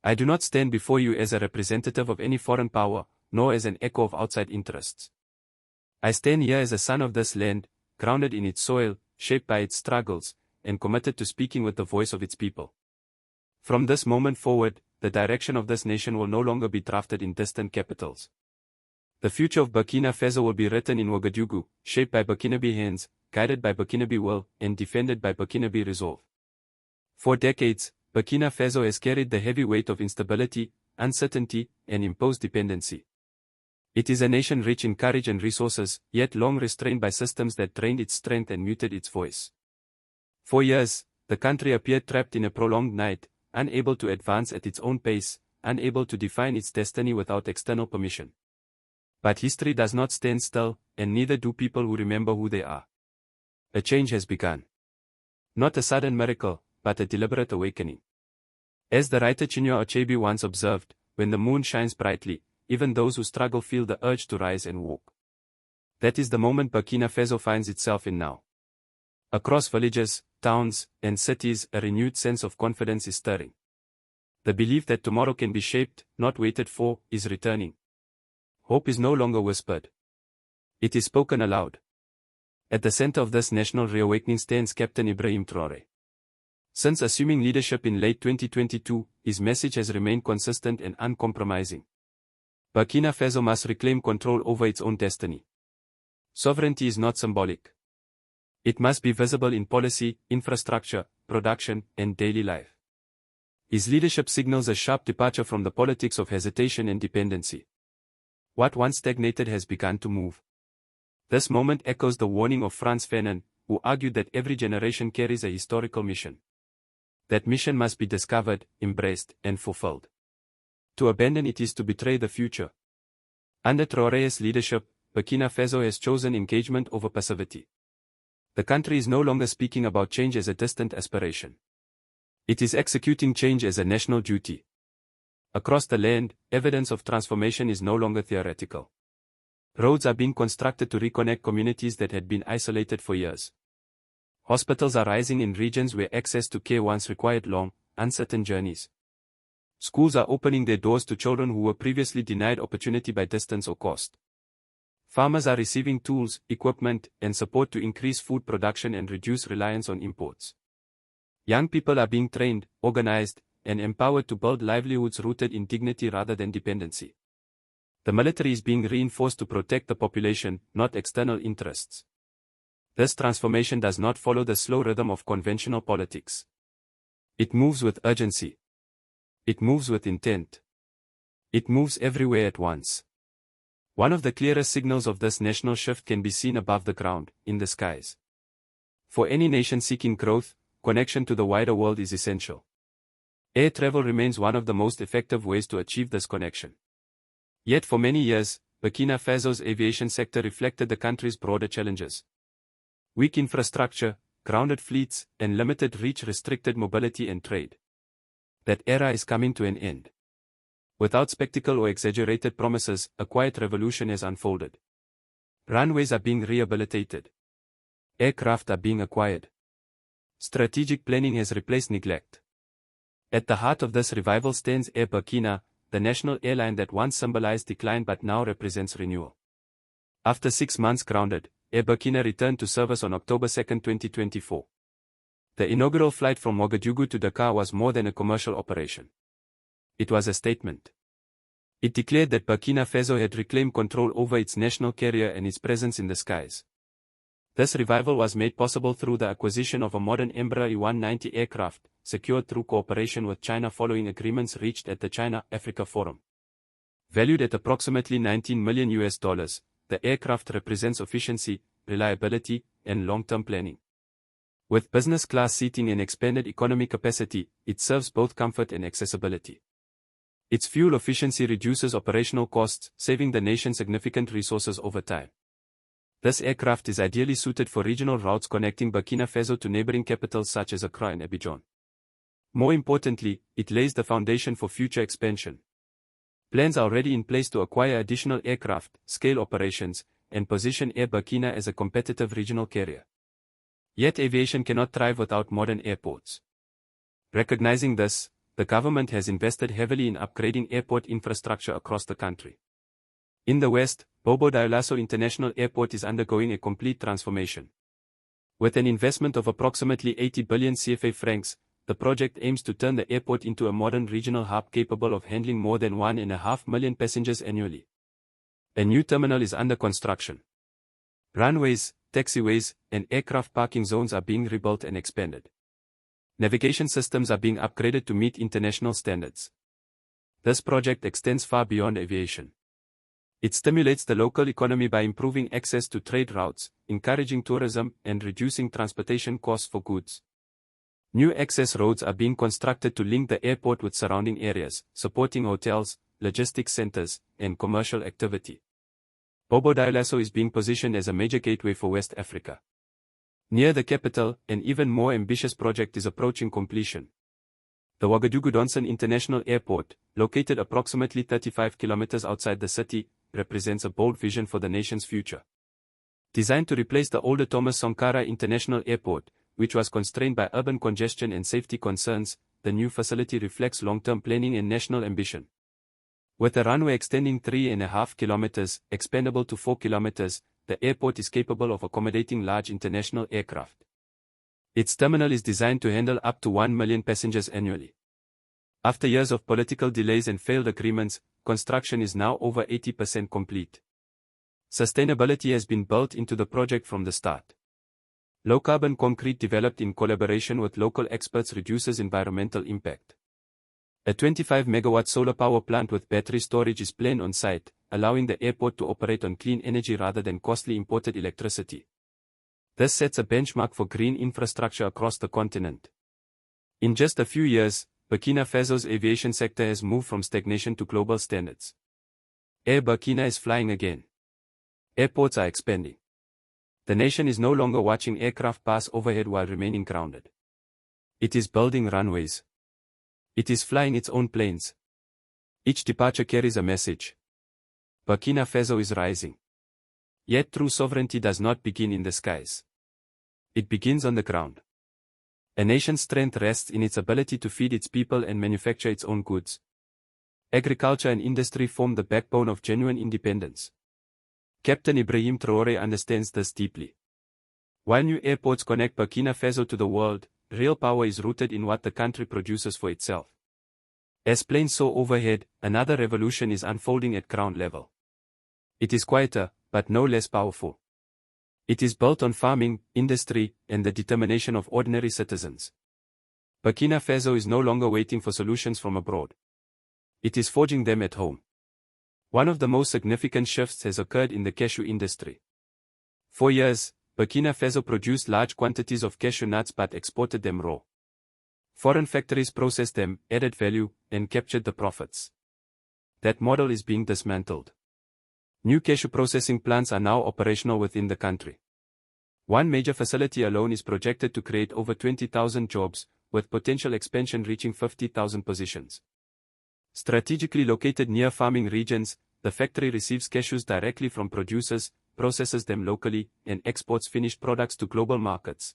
I do not stand before you as a representative of any foreign power, nor as an echo of outside interests. I stand here as a son of this land, grounded in its soil, shaped by its struggles, and committed to speaking with the voice of its people. From this moment forward, the direction of this nation will no longer be drafted in distant capitals. The future of Burkina Faso will be written in Ouagadougou, shaped by Burkinabe hands, guided by Burkinabe will, and defended by Burkinabe resolve. For decades, Burkina Faso has carried the heavy weight of instability, uncertainty, and imposed dependency. It is a nation rich in courage and resources, yet long restrained by systems that drained its strength and muted its voice. For years, the country appeared trapped in a prolonged night, unable to advance at its own pace, unable to define its destiny without external permission. But history does not stand still, and neither do people who remember who they are. A change has begun. Not a sudden miracle, but a deliberate awakening. As the writer Chinua Achebe once observed, when the moon shines brightly, even those who struggle feel the urge to rise and walk. That is the moment Burkina Faso finds itself in now. Across villages, towns, and cities, a renewed sense of confidence is stirring. The belief that tomorrow can be shaped, not waited for, is returning. Hope is no longer whispered. It is spoken aloud. At the center of this national reawakening stands Captain Ibrahim Traoré. Since assuming leadership in late 2022, his message has remained consistent and uncompromising. Burkina Faso must reclaim control over its own destiny. Sovereignty is not symbolic. It must be visible in policy, infrastructure, production, and daily life. His leadership signals a sharp departure from the politics of hesitation and dependency. What once stagnated has begun to move. This moment echoes the warning of Frantz Fanon, who argued that every generation carries a historical mission. That mission must be discovered, embraced, and fulfilled. To abandon it is to betray the future. Under Traore'S leadership, Burkina Faso has chosen engagement over passivity. The country is no longer speaking about change as a distant aspiration. It is executing change as a national duty. Across the land, evidence of transformation is no longer theoretical. Roads are being constructed to reconnect communities that had been isolated for years. Hospitals are rising in regions where access to care once required long, uncertain journeys. Schools are opening their doors to children who were previously denied opportunity by distance or cost. Farmers are receiving tools, equipment, and support to increase food production and reduce reliance on imports. Young people are being trained, organized, and empowered to build livelihoods rooted in dignity rather than dependency. The military is being reinforced to protect the population, not external interests. This transformation does not follow the slow rhythm of conventional politics. It moves with urgency. It moves with intent. It moves everywhere at once. One of the clearest signals of this national shift can be seen above the ground, in the skies. For any nation seeking growth, connection to the wider world is essential. Air travel remains one of the most effective ways to achieve this connection. Yet for many years, Burkina Faso's aviation sector reflected the country's broader challenges. Weak infrastructure, grounded fleets, and limited reach restricted mobility and trade. That era is coming to an end. Without spectacle or exaggerated promises, a quiet revolution has unfolded. Runways are being rehabilitated. Aircraft are being acquired. Strategic planning has replaced neglect. At the heart of this revival stands Air Burkina, the national airline that once symbolized decline but now represents renewal. After 6 months grounded, Air Burkina returned to service on October 2, 2024. The inaugural flight from Ouagadougou to Dakar was more than a commercial operation. It was a statement. It declared that Burkina Faso had reclaimed control over its national carrier and its presence in the skies. This revival was made possible through the acquisition of a modern Embraer E190 aircraft, secured through cooperation with China following agreements reached at the China-Africa Forum. Valued at approximately $19 million, the aircraft represents efficiency, reliability, and long-term planning. With business-class seating and expanded economy capacity, it serves both comfort and accessibility. Its fuel efficiency reduces operational costs, saving the nation significant resources over time. This aircraft is ideally suited for regional routes connecting Burkina Faso to neighboring capitals such as Accra and Abidjan. More importantly, it lays the foundation for future expansion. Plans are already in place to acquire additional aircraft, scale operations, and position Air Burkina as a competitive regional carrier. Yet aviation cannot thrive without modern airports. Recognizing this, the government has invested heavily in upgrading airport infrastructure across the country. In the west, Bobo Dioulasso International Airport is undergoing a complete transformation. With an investment of approximately 80 billion CFA francs, the project aims to turn the airport into a modern regional hub capable of handling more than 1.5 million passengers annually. A new terminal is under construction. Runways, taxiways, and aircraft parking zones are being rebuilt and expanded. Navigation systems are being upgraded to meet international standards. This project extends far beyond aviation. It stimulates the local economy by improving access to trade routes, encouraging tourism, and reducing transportation costs for goods. New access roads are being constructed to link the airport with surrounding areas, supporting hotels, logistics centers, and commercial activity. Bobo Dioulasso is being positioned as a major gateway for West Africa. Near the capital, an even more ambitious project is approaching completion. The Ouagadougou International Airport, located approximately 35 kilometers outside the city, represents a bold vision for the nation's future. Designed to replace the older Thomas Sankara International Airport, which was constrained by urban congestion and safety concerns, the new facility reflects long-term planning and national ambition. With a runway extending 3.5 kilometers, expandable to 4 kilometers, the airport is capable of accommodating large international aircraft. Its terminal is designed to handle up to 1 million passengers annually. After years of political delays and failed agreements, construction is now over 80% complete. Sustainability has been built into the project from the start. Low-carbon concrete developed in collaboration with local experts reduces environmental impact. A 25-megawatt solar power plant with battery storage is planned on site, allowing the airport to operate on clean energy rather than costly imported electricity. This sets a benchmark for green infrastructure across the continent. In just a few years, Burkina Faso's aviation sector has moved from stagnation to global standards. Air Burkina is flying again. Airports are expanding. The nation is no longer watching aircraft pass overhead while remaining grounded. It is building runways. It is flying its own planes. Each departure carries a message. Burkina Faso is rising. Yet true sovereignty does not begin in the skies. It begins on the ground. A nation's strength rests in its ability to feed its people and manufacture its own goods. Agriculture and industry form the backbone of genuine independence. Captain Ibrahim Traoré understands this deeply. While new airports connect Burkina Faso to the world, real power is rooted in what the country produces for itself. As planes soar overhead, another revolution is unfolding at ground level. It is quieter, but no less powerful. It is built on farming, industry, and the determination of ordinary citizens. Burkina Faso is no longer waiting for solutions from abroad. It is forging them at home. One of the most significant shifts has occurred in the cashew industry. For years, Burkina Faso produced large quantities of cashew nuts but exported them raw. Foreign factories processed them, added value, and captured the profits. That model is being dismantled. New cashew processing plants are now operational within the country. One major facility alone is projected to create over 20,000 jobs, with potential expansion reaching 50,000 positions. Strategically located near farming regions, the factory receives cashews directly from producers, processes them locally, and exports finished products to global markets.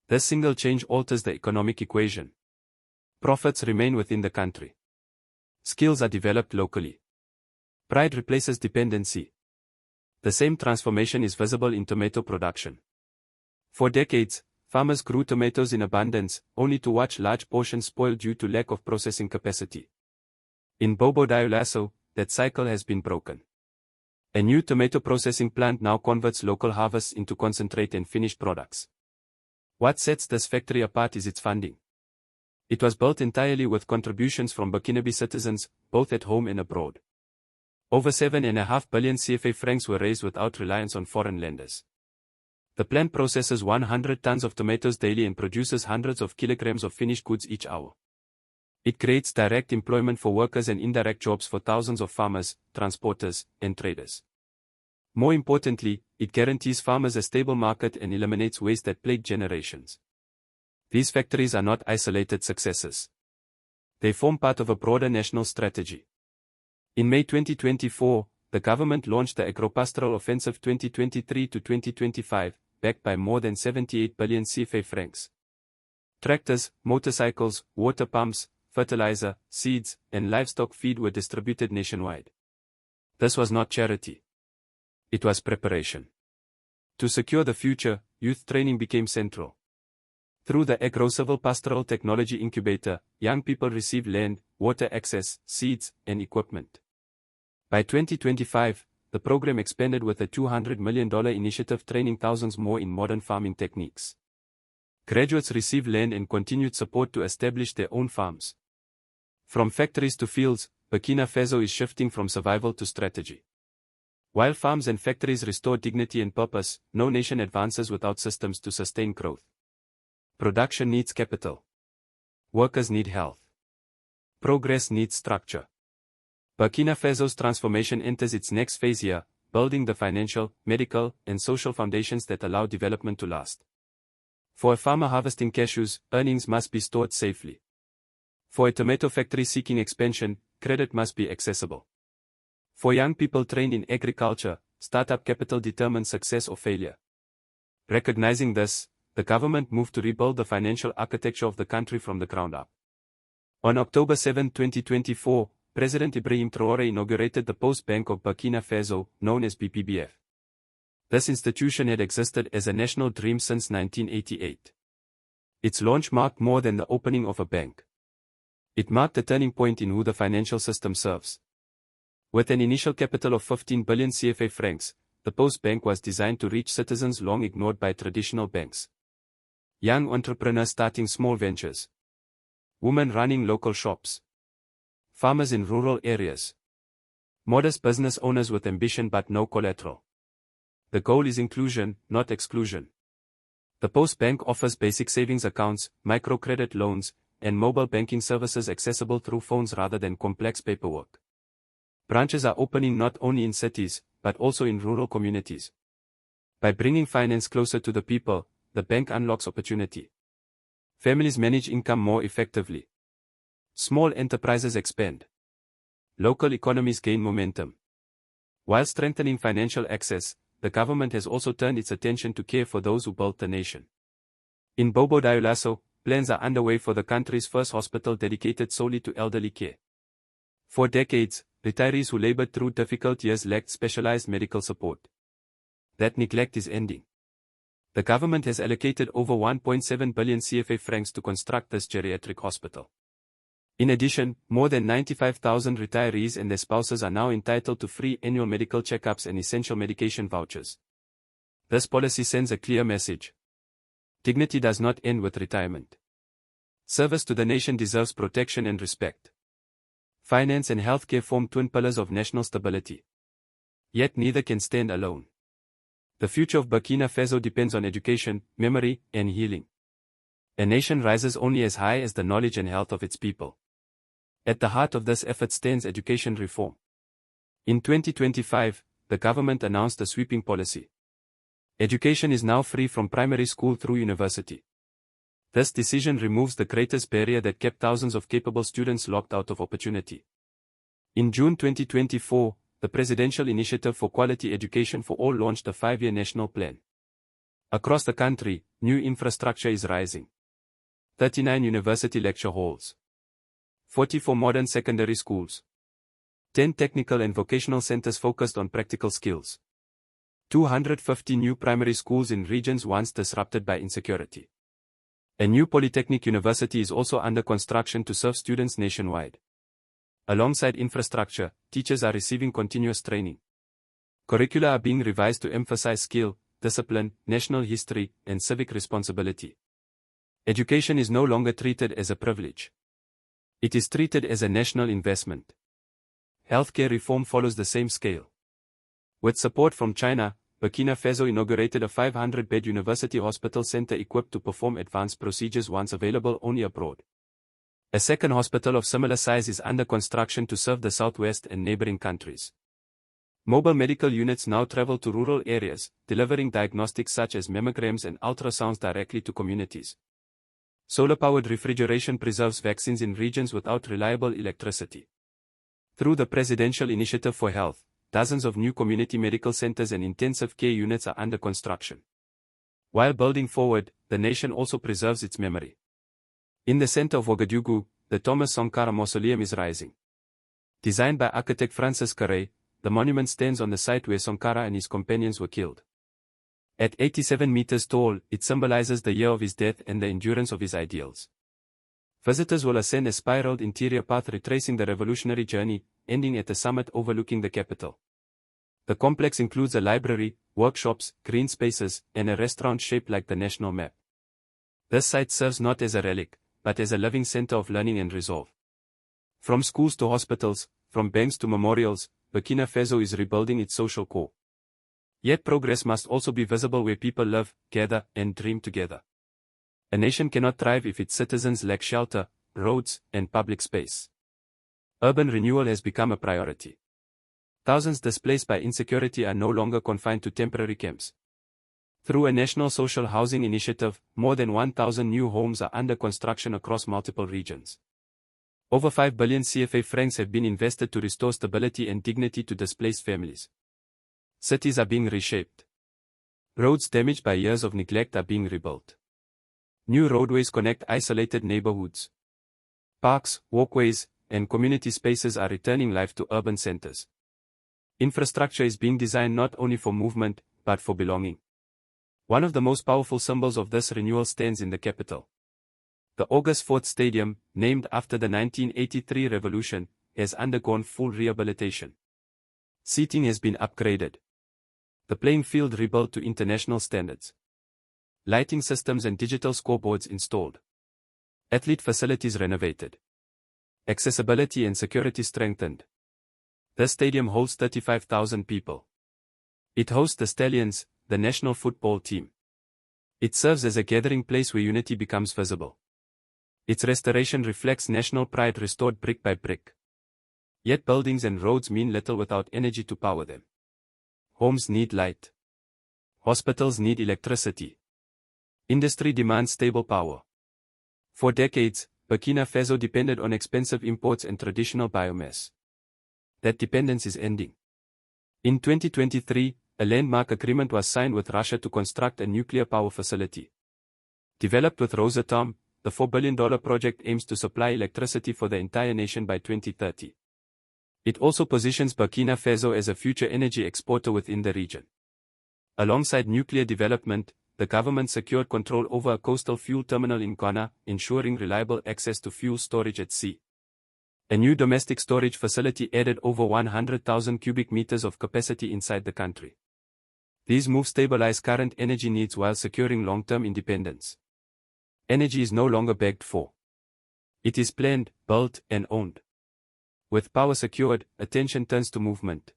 This single change alters the economic equation. Profits remain within the country. Skills are developed locally. Pride replaces dependency. The same transformation is visible in tomato production. For decades, farmers grew tomatoes in abundance, only to watch large portions spoil due to lack of processing capacity. In Bobo Dioulasso, that cycle has been broken. A new tomato processing plant now converts local harvests into concentrate and finished products. What sets this factory apart is its funding. It was built entirely with contributions from Burkinabe citizens, both at home and abroad. Over 7.5 billion CFA francs were raised without reliance on foreign lenders. The plant processes 100 tons of tomatoes daily and produces hundreds of kilograms of finished goods each hour. It creates direct employment for workers and indirect jobs for thousands of farmers, transporters, and traders. More importantly, it guarantees farmers a stable market and eliminates waste that plagued generations. These factories are not isolated successes. They form part of a broader national strategy. In May 2024, the government launched the Agropastoral Offensive 2023-2025, backed by more than 78 billion CFA francs. Tractors, motorcycles, water pumps, fertilizer, seeds, and livestock feed were distributed nationwide. This was not charity. It was preparation. To secure the future, youth training became central. Through the Agro-Civil Pastoral Technology Incubator, young people received land, water access, seeds, and equipment. By 2025, the program expanded with a $200 million initiative training thousands more in modern farming techniques. Graduates received land and continued support to establish their own farms. From factories to fields, Burkina Faso is shifting from survival to strategy. While farms and factories restore dignity and purpose, no nation advances without systems to sustain growth. Production needs capital. Workers need health. Progress needs structure. Burkina Faso's transformation enters its next phase here, building the financial, medical, and social foundations that allow development to last. For a farmer harvesting cashews, earnings must be stored safely. For a tomato factory seeking expansion, credit must be accessible. For young people trained in agriculture, startup capital determines success or failure. Recognizing this, the government moved to rebuild the financial architecture of the country from the ground up. On October 7, 2024, President Ibrahim Traoré inaugurated the Post Bank of Burkina Faso, known as BPBF. This institution had existed as a national dream since 1988. Its launch marked more than the opening of a bank. It marked a turning point in who the financial system serves. With an initial capital of 15 billion CFA francs, the Post Bank was designed to reach citizens long ignored by traditional banks. Young entrepreneurs starting small ventures. Women running local shops. Farmers in rural areas. Modest business owners with ambition but no collateral. The goal is inclusion, not exclusion. The Post Bank offers basic savings accounts, microcredit loans, and mobile banking services accessible through phones rather than complex paperwork. Branches are opening not only in cities, but also in rural communities. By bringing finance closer to the people, the bank unlocks opportunity. Families manage income more effectively. Small enterprises expand. Local economies gain momentum. While strengthening financial access, the government has also turned its attention to care for those who built the nation. In Bobo Dioulasso, plans are underway for the country's first hospital dedicated solely to elderly care. For decades, retirees who labored through difficult years lacked specialized medical support. That neglect is ending. The government has allocated over 1.7 billion CFA francs to construct this geriatric hospital. In addition, more than 95,000 retirees and their spouses are now entitled to free annual medical checkups and essential medication vouchers. This policy sends a clear message. Dignity does not end with retirement. Service to the nation deserves protection and respect. Finance and healthcare form twin pillars of national stability. Yet neither can stand alone. The future of Burkina Faso depends on education, memory, and healing. A nation rises only as high as the knowledge and health of its people. At the heart of this effort stands education reform. In 2025, the government announced a sweeping policy. Education is now free from primary school through university. This decision removes the greatest barrier that kept thousands of capable students locked out of opportunity. In June 2024, the Presidential Initiative for Quality Education for All launched a 5-year national plan. Across the country, new infrastructure is rising. 39 university lecture halls. 44 modern secondary schools. 10 technical and vocational centers focused on practical skills. 250 new primary schools in regions once disrupted by insecurity. A new polytechnic university is also under construction to serve students nationwide. Alongside infrastructure, teachers are receiving continuous training. Curricula are being revised to emphasize skill, discipline, national history, and civic responsibility. Education is no longer treated as a privilege. It is treated as a national investment. Healthcare reform follows the same scale. With support from China, Burkina Faso inaugurated a 500-bed university hospital center equipped to perform advanced procedures once available only abroad. A second hospital of similar size is under construction to serve the southwest and neighboring countries. Mobile medical units now travel to rural areas, delivering diagnostics such as mammograms and ultrasounds directly to communities. Solar-powered refrigeration preserves vaccines in regions without reliable electricity. Through the Presidential Initiative for Health, dozens of new community medical centers and intensive care units are under construction. While building forward, the nation also preserves its memory. In the center of Ouagadougou, the Thomas Sankara Mausoleum is rising. Designed by architect Francis Carré, the monument stands on the site where Sankara and his companions were killed. At 87 meters tall, it symbolizes the year of his death and the endurance of his ideals. Visitors will ascend a spiraled interior path retracing the revolutionary journey, ending at the summit overlooking the capital. The complex includes a library, workshops, green spaces, and a restaurant shaped like the national map. This site serves not as a relic, but as a living center of learning and resolve. From schools to hospitals, from banks to memorials, Burkina Faso is rebuilding its social core. Yet progress must also be visible where people live, gather, and dream together. A nation cannot thrive if its citizens lack shelter, roads, and public space. Urban renewal has become a priority. Thousands displaced by insecurity are no longer confined to temporary camps. Through a national social housing initiative, more than 1,000 new homes are under construction across multiple regions. Over 5 billion CFA francs have been invested to restore stability and dignity to displaced families. Cities are being reshaped. Roads damaged by years of neglect are being rebuilt. New roadways connect isolated neighborhoods. Parks, walkways, and community spaces are returning life to urban centers. Infrastructure is being designed not only for movement, but for belonging. One of the most powerful symbols of this renewal stands in the capital. The August 4th Stadium, named after the 1983 revolution, has undergone full rehabilitation. Seating has been upgraded. The playing field rebuilt to international standards. Lighting systems and digital scoreboards installed. Athlete facilities renovated. Accessibility and security strengthened. The stadium holds 35,000 people. It hosts the Stallions, the national football team. It serves as a gathering place where unity becomes visible. Its restoration reflects national pride restored brick by brick. Yet buildings and roads mean little without energy to power them. Homes need light. Hospitals need electricity. Industry demands stable power. For decades, Burkina Faso depended on expensive imports and traditional biomass. That dependence is ending. In 2023, a landmark agreement was signed with Russia to construct a nuclear power facility. Developed with Rosatom, the $4 billion project aims to supply electricity for the entire nation by 2030. It also positions Burkina Faso as a future energy exporter within the region. Alongside nuclear development, the government secured control over a coastal fuel terminal in Ghana, ensuring reliable access to fuel storage at sea. A new domestic storage facility added over 100,000 cubic meters of capacity inside the country. These moves stabilize current energy needs while securing long-term independence. Energy is no longer begged for. It is planned, built, and owned. With power secured, attention turns to movement.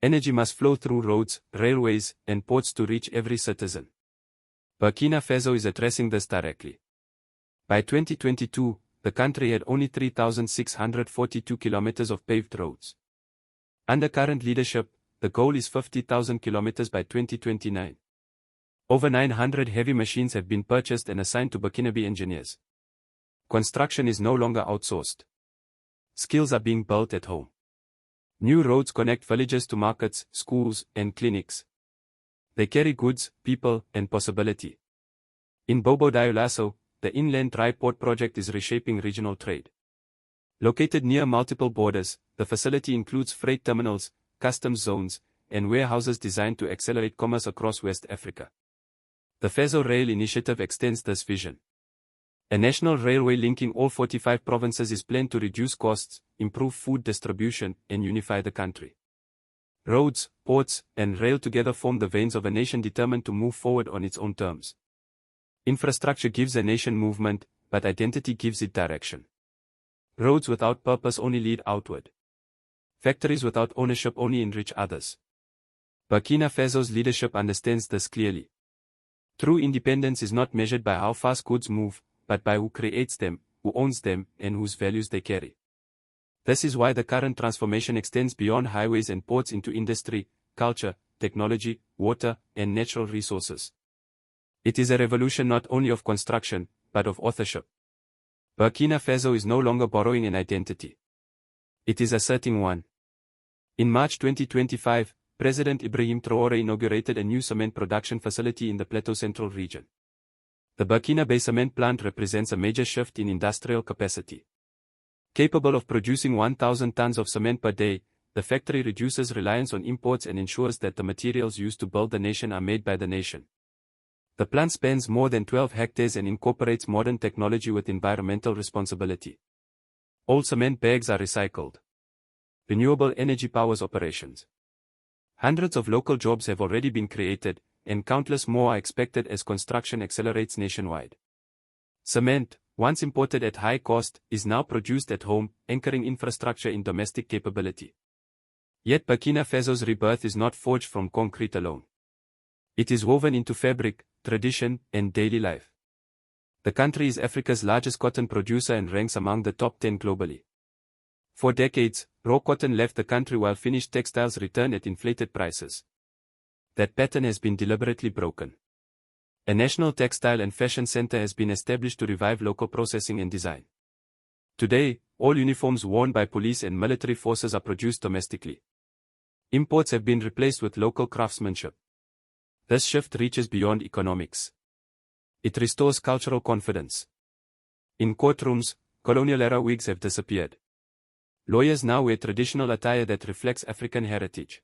Energy must flow through roads, railways, and ports to reach every citizen. Burkina Faso is addressing this directly. By 2022, the country had only 3,642 kilometers of paved roads. Under current leadership, the goal is 50,000 kilometers by 2029. Over 900 heavy machines have been purchased and assigned to Burkinabe engineers. Construction is no longer outsourced. Skills are being built at home. New roads connect villages to markets, schools, and clinics. They carry goods, people, and possibility. In Bobo Dioulasso, the inland dry port project is reshaping regional trade. Located near multiple borders, the facility includes freight terminals, customs zones, and warehouses designed to accelerate commerce across West Africa. The Faso Rail initiative extends this vision. A national railway linking all 45 provinces is planned to reduce costs, improve food distribution, and unify the country. Roads, ports, and rail together form the veins of a nation determined to move forward on its own terms. Infrastructure gives a nation movement, but identity gives it direction. Roads without purpose only lead outward. Factories without ownership only enrich others. Burkina Faso's leadership understands this clearly. True independence is not measured by how fast goods move, but by who creates them, who owns them, and whose values they carry. This is why the current transformation extends beyond highways and ports into industry, culture, technology, water, and natural resources. It is a revolution not only of construction, but of authorship. Burkina Faso is no longer borrowing an identity. It is asserting one. In March 2025, President Ibrahim Traoré inaugurated a new cement production facility in the Plateau Central region. The Burkina Faso cement plant represents a major shift in industrial capacity. Capable of producing 1,000 tons of cement per day, the factory reduces reliance on imports and ensures that the materials used to build the nation are made by the nation. The plant spans more than 12 hectares and incorporates modern technology with environmental responsibility. Old cement bags are recycled. Renewable energy powers operations. Hundreds of local jobs have already been created, and countless more are expected as construction accelerates nationwide. Cement, once imported at high cost, is now produced at home, anchoring infrastructure in domestic capability. Yet Burkina Faso's rebirth is not forged from concrete alone. It is woven into fabric, tradition, and daily life. The country is Africa's largest cotton producer and ranks among the top 10 globally. For decades, raw cotton left the country while finished textiles returned at inflated prices. That pattern has been deliberately broken. A national textile and fashion center has been established to revive local processing and design. Today, all uniforms worn by police and military forces are produced domestically. Imports have been replaced with local craftsmanship. This shift reaches beyond economics. It restores cultural confidence. In courtrooms, colonial-era wigs have disappeared. Lawyers now wear traditional attire that reflects African heritage.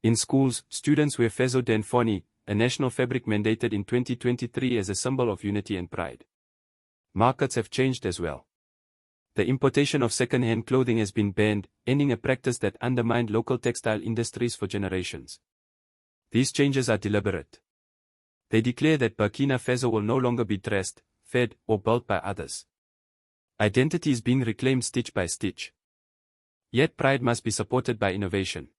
In schools, students wear Fezo d'Enfoni, a national fabric mandated in 2023 as a symbol of unity and pride. Markets have changed as well. The importation of second-hand clothing has been banned, ending a practice that undermined local textile industries for generations. These changes are deliberate. They declare that Burkina Faso will no longer be dressed, fed, or built by others. Identity is being reclaimed stitch by stitch. Yet pride must be supported by innovation.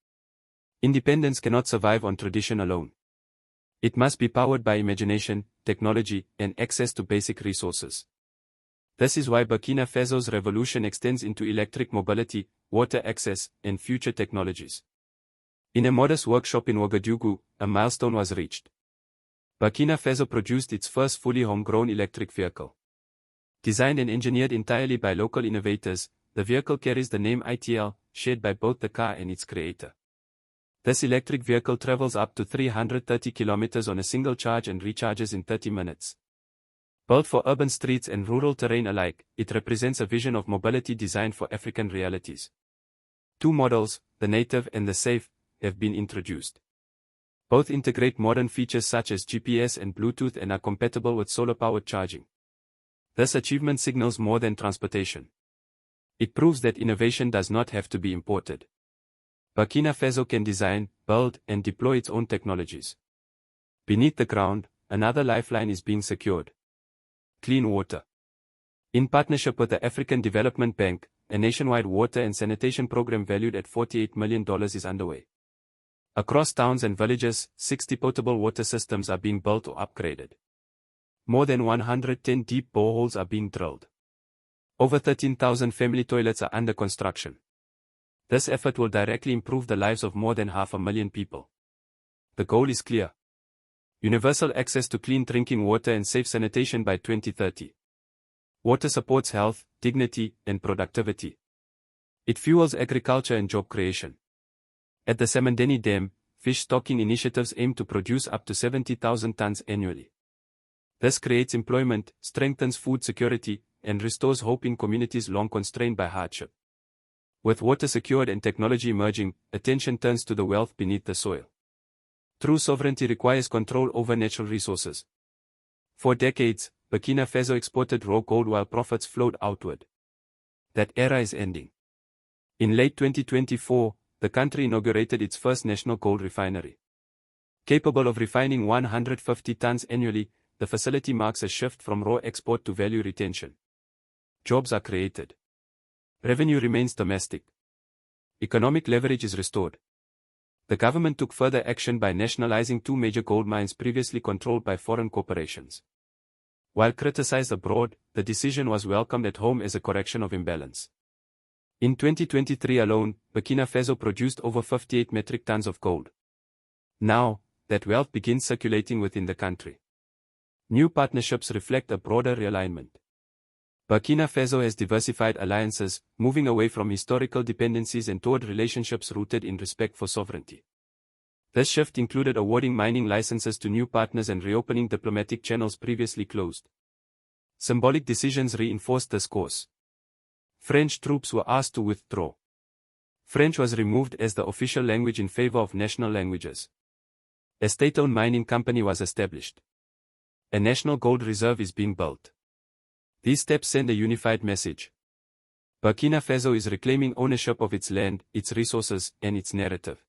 Independence cannot survive on tradition alone. It must be powered by imagination, technology, and access to basic resources. This is why Burkina Faso's revolution extends into electric mobility, water access, and future technologies. In a modest workshop in Ouagadougou, a milestone was reached. Burkina Faso produced its first fully homegrown electric vehicle. Designed and engineered entirely by local innovators, the vehicle carries the name ITL, shared by both the car and its creator. This electric vehicle travels up to 330 kilometers on a single charge and recharges in 30 minutes. Built for urban streets and rural terrain alike, it represents a vision of mobility designed for African realities. Two models, the native and the safe, have been introduced. Both integrate modern features such as GPS and Bluetooth and are compatible with solar-powered charging. This achievement signals more than transportation. It proves that innovation does not have to be imported. Burkina Faso can design, build, and deploy its own technologies. Beneath the ground, another lifeline is being secured. Clean water. In partnership with the African Development Bank, a nationwide water and sanitation program valued at $48 million is underway. Across towns and villages, 60 potable water systems are being built or upgraded. More than 110 deep boreholes are being drilled. Over 13,000 family toilets are under construction. This effort will directly improve the lives of more than 500,000 people. The goal is clear. Universal access to clean drinking water and safe sanitation by 2030. Water supports health, dignity, and productivity. It fuels agriculture and job creation. At the Samandeni Dam, fish stocking initiatives aim to produce up to 70,000 tons annually. This creates employment, strengthens food security, and restores hope in communities long constrained by hardship. With water secured and technology emerging, attention turns to the wealth beneath the soil. True sovereignty requires control over natural resources. For decades, Burkina Faso exported raw gold while profits flowed outward. That era is ending. In late 2024, the country inaugurated its first national gold refinery. Capable of refining 150 tons annually, the facility marks a shift from raw export to value retention. Jobs are created. Revenue remains domestic. Economic leverage is restored. The government took further action by nationalizing two major gold mines previously controlled by foreign corporations. While criticized abroad, the decision was welcomed at home as a correction of imbalance. In 2023 alone, Burkina Faso produced over 58 metric tons of gold. Now, that wealth begins circulating within the country. New partnerships reflect a broader realignment. Burkina Faso has diversified alliances, moving away from historical dependencies and toward relationships rooted in respect for sovereignty. This shift included awarding mining licenses to new partners and reopening diplomatic channels previously closed. Symbolic decisions reinforced this course. French troops were asked to withdraw. French was removed as the official language in favor of national languages. A state-owned mining company was established. A national gold reserve is being built. These steps send a unified message. Burkina Faso is reclaiming ownership of its land, its resources, and its narrative.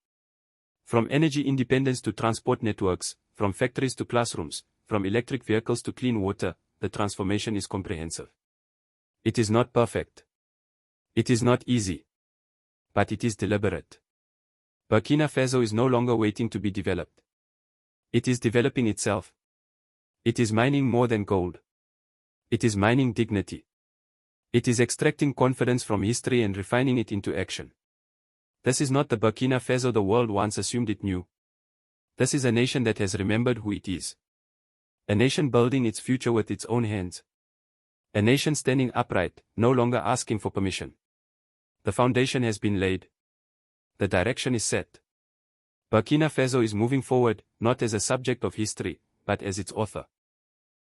From energy independence to transport networks, from factories to classrooms, from electric vehicles to clean water, the transformation is comprehensive. It is not perfect. It is not easy. But it is deliberate. Burkina Faso is no longer waiting to be developed. It is developing itself. It is mining more than gold. It is mining dignity. It is extracting confidence from history and refining it into action. This is not the Burkina Faso the world once assumed it knew. This is a nation that has remembered who it is. A nation building its future with its own hands. A nation standing upright, no longer asking for permission. The foundation has been laid. The direction is set. Burkina Faso is moving forward, not as a subject of history, but as its author.